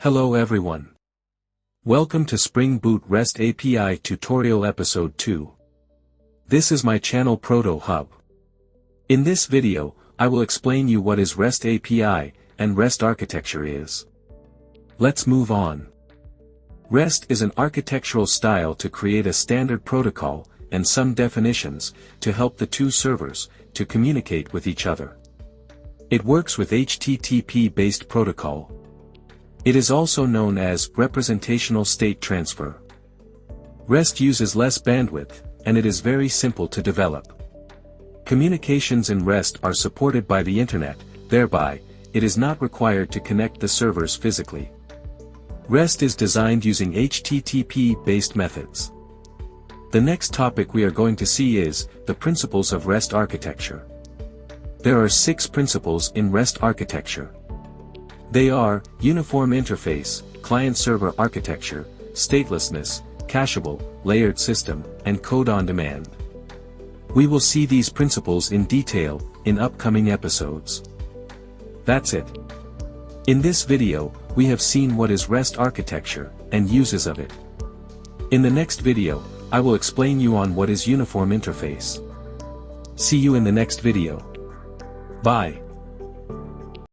Hello everyone. Welcome to Spring Boot REST API Tutorial Episode 2. This is my channel Proto Hub. In this video, I will explain you what is REST API and REST architecture is. Let's move on. REST is an architectural style to create a standard protocol and some definitions to help the two servers to communicate with each other. It works with HTTP-based protocol. It is also known as representational state transfer. REST uses less bandwidth, and it is very simple to develop. Communications in REST are supported by the Internet, thereby, it is not required to connect the servers physically. REST is designed using HTTP-based methods. The next topic we are going to see is the principles of REST architecture. There are 6 principles in REST architecture. They are uniform interface, client-server architecture, statelessness, cacheable, layered system, and code on demand. We will see these principles in detail in upcoming episodes. That's it. In this video, we have seen what is REST architecture and uses of it. In the next video, I will explain you on what is uniform interface. See you in the next video. Bye.